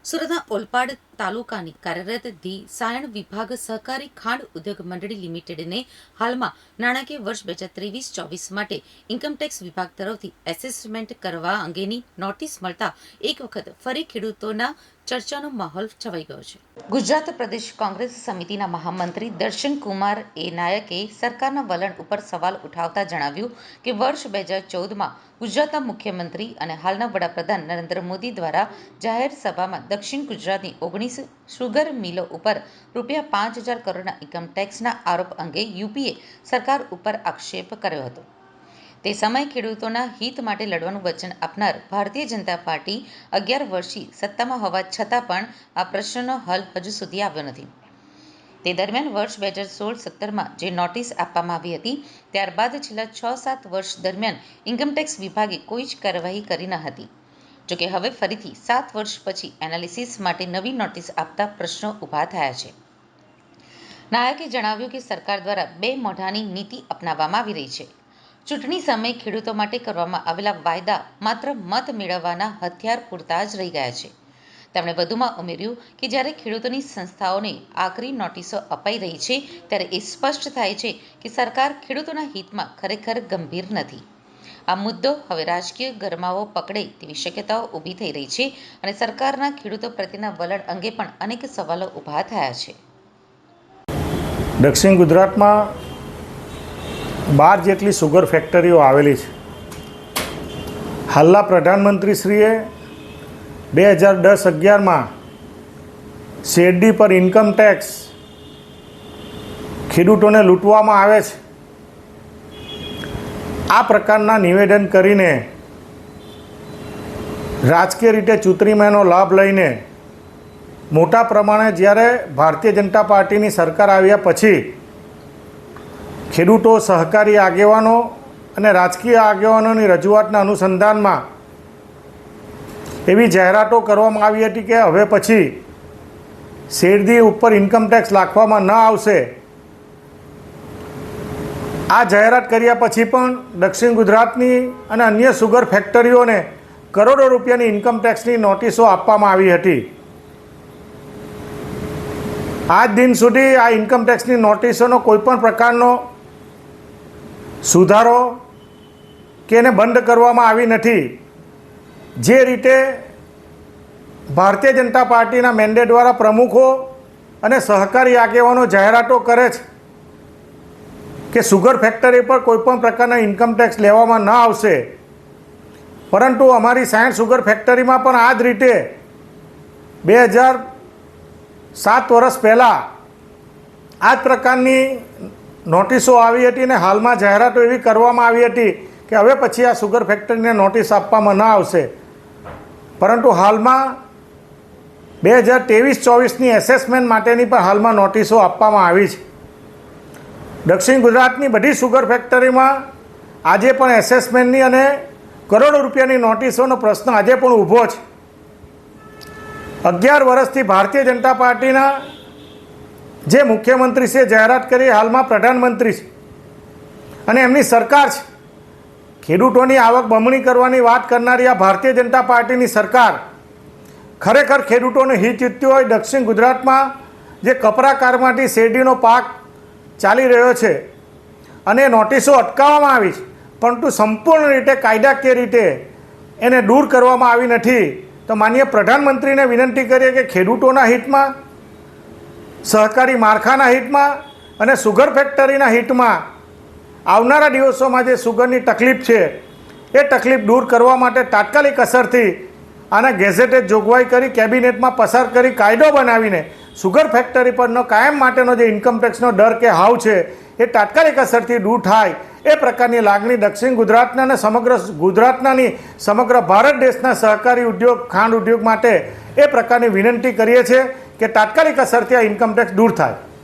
સુરતના ઓલપાડ તાલુકાની કાર્યરત ધી સાયણ વિભાગ સહકારી ખાંડ ઉદ્યોગ મંડળી લિમિટેડને હાલમાં નાણાકીય વર્ષ 2023-24 માટે ઇન્કમટેક્સ વિભાગ તરફથી એસેસમેન્ટ કરવા અંગેની નોટિસ મળતા એક વખત ફરી ખેડૂતોના ચર્ચાનો માહોલ છવાઈ ગયો છે. ગુજરાત પ્રદેશ કોંગ્રેસ સમિતિના મહામંત્રી દર્શનકુમાર એ નાયકે સરકારના વલણ ઉપર સવાલ ઉઠાવતા જણાવ્યું કે વર્ષ 2014માં ગુજરાતના મુખ્યમંત્રી અને હાલના વડાપ્રધાન નરેન્દ્ર મોદી દ્વારા જાહેર સભામાં દક્ષિણ ગુજરાતની 19 શુગર મિલો ઉપર ₹5,000 કરોડના ઇન્કમટેક્સના આરોપ અંગે યુપીએ સરકાર ઉપર આક્ષેપ કર્યો હતો. તે સમયે ખેડૂતોના હિત માટે લડવાનું વચન આપનાર ભારતીય જનતા પાર્ટી 11 વર્ષથી સત્તામાં હોવા છતાં પણ આ પ્રશ્નનો હલ હજુ સુધી આવ્યો નથી. તે દરમિયાન વર્ષ 2016-17માં જે નોટિસ આપવામાં આવી હતી ત્યારબાદ છેલ્લા 6-7 વર્ષ દરમિયાન ઇન્કમટેક્સ વિભાગે કોઈ જ કાર્યવાહી કરી ન હતી. જોકે હવે ફરીથી 7 વર્ષ પછી એનાલિસિસ માટે નવી નોટિસ આપતા પ્રશ્નો ઊભા થયા છે. નાયકે જણાવ્યું કે સરકાર દ્વારા બે મોઢાની નીતિ અપનાવવામાં આવી રહી છે. ચૂંટણી સમયે ખેડૂતો માટે કરવામાં આવેલા વાયદા માત્ર મત મેળવવાના હથિયાર પૂરતા જ રહી ગયા છે. તેમણે વધુમાં ઉમેર્યું કે જ્યારે ખેડૂતોની સંસ્થાઓને આકરી નોટિસો અપાઈ રહી છે ત્યારે એ સ્પષ્ટ થાય છે કે સરકાર ખેડૂતોના હિતમાં ખરેખર ગંભીર નથી. આ મુદ્દો હવે રાજકીય ગરમાવો પકડે તેવી શક્યતાઓ ઊભી થઈ રહી છે અને સરકારના ખેડૂતો પ્રત્યેના વલણ અંગે પણ અનેક સવાલો ઊભા થયા છે. દક્ષિણ ગુજરાતમાં 12 જેટલી સુગર ફેક્ટરીઓ આવેલી છે. હાલના પ્રધાનમંત્રીશ્રીએ 2010-11માં શેરડી પર ઇન્કમ ટેક્સ ખેડૂતોને લૂંટવામાં આવે છે આ પ્રકારના નિવેદન કરીને રાજકીય રીતે ચૂંટણીમાંનો લાભ લઈને મોટા પ્રમાણે જ્યારે ભારતીય જનતા પાર્ટીની સરકાર આવ્યા પછી ખેડૂતો, સહકારી આગેવાનો અને રાજકીય આગેવાનોની રજૂઆતના અનુસંધાનમાં એવી જાહેરાતો કરવામાં આવી હતી કે હવે પછી શેરડી ઉપર ઇન્કમટેક્સ નાખવામાં ન આવશે. આ જાહેરાત કર્યા પછી પણ દક્ષિણ ગુજરાતની અને અન્ય સુગર ફેક્ટરીઓને કરોડો રૂપિયાની ઇન્કમટેક્સની નોટિસો આપવામાં આવી હતી. આજ દિન સુધી આ ઇન્કમટેક્સની નોટિસોનો કોઈપણ પ્રકારનો સુધારો કે એને બંધ કરવામાં આવી નથી. જે રીતે ભારતીય જનતા પાર્ટીના મેન્ડેટ દ્વારા પ્રમુખો અને સહકારી આગેવાનો જાહેરાતો કરે છે કે સુગર ફેક્ટરી પર કોઈપણ પ્રકારના ઇન્કમટેક્સ લેવામાં ન આવશે, પરંતુ અમારી સાયણ સુગર ફેક્ટરીમાં પણ આ જ રીતે 2007 વર્ષ પહેલાં આ જ પ્રકારની નોટિસો આવી હતી અને હાલમાં જાહેરાતો એવી કરવામાં આવી હતી કે હવે પછી આ સુગર ફેક્ટરીને નોટિસ આપવામાં ન આવશે. પરંતુ હાલમાં 2023-24ની એસેસમેન્ટ માટેની પણ હાલમાં નોટિસો આપવામાં આવી છે. દક્ષિણ ગુજરાતની બધી સુગર ફેક્ટરીમાં આજે પણ એસેસમેન્ટની અને કરોડો રૂપિયાની નોટિસોનો પ્રશ્ન આજે પણ ઊભો છે. 11 વર્ષથી ભારતીય જનતા પાર્ટીના જે મુખ્યમંત્રીશ્રીએ જાહેરાત કરી, હાલમાં પ્રધાનમંત્રી છે અને એમની સરકાર છે. ખેડૂતોની આવક બમણી કરવાની વાત કરનારી આ ભારતીય જનતા પાર્ટીની સરકાર ખરેખર ખેડૂતોને હિત ઈચ્છતી હોય. દક્ષિણ ગુજરાતમાં જે કપરાકારમાંથી શેરડીનો પાક ચાલી રહ્યો છે અને નોટિસો અટકાવવામાં આવી છે, પરંતુ સંપૂર્ણ રીતે કાયદાકીય રીતે એને દૂર કરવામાં આવી નથી. તો માનનીય પ્રધાનમંત્રીને વિનંતી કરીએ કે ખેડૂતોના હિતમાં, સહકારી માળખાના હિતમાં અને સુગર ફેક્ટરીના હિતમાં આવનારા દિવસોમાં જે સુગરની તકલીફ છે એ તકલીફ દૂર કરવા માટે તાત્કાલિક અસરથી આના ગેઝેટેડ જોગવાઈ કરી, કેબિનેટમાં પસાર કરી, કાયદો બનાવીને સુગર ફેક્ટરી પરનો કાયમ માટેનો જે ઇન્કમટેક્સનો દર કે હાવ છે એ તાત્કાલિક અસરથી દૂર થાય એ પ્રકારની લાગણી દક્ષિણ ગુજરાતના અને સમગ્ર ગુજરાતના નહીં સમગ્ર ભારત દેશના સહકારી ઉદ્યોગ, ખાંડ ઉદ્યોગ માટે એ પ્રકારની વિનંતી કરીએ છીએ કે તાત્કાલિક અસરથી આ ઇન્કમટેક્સ દૂર થાય.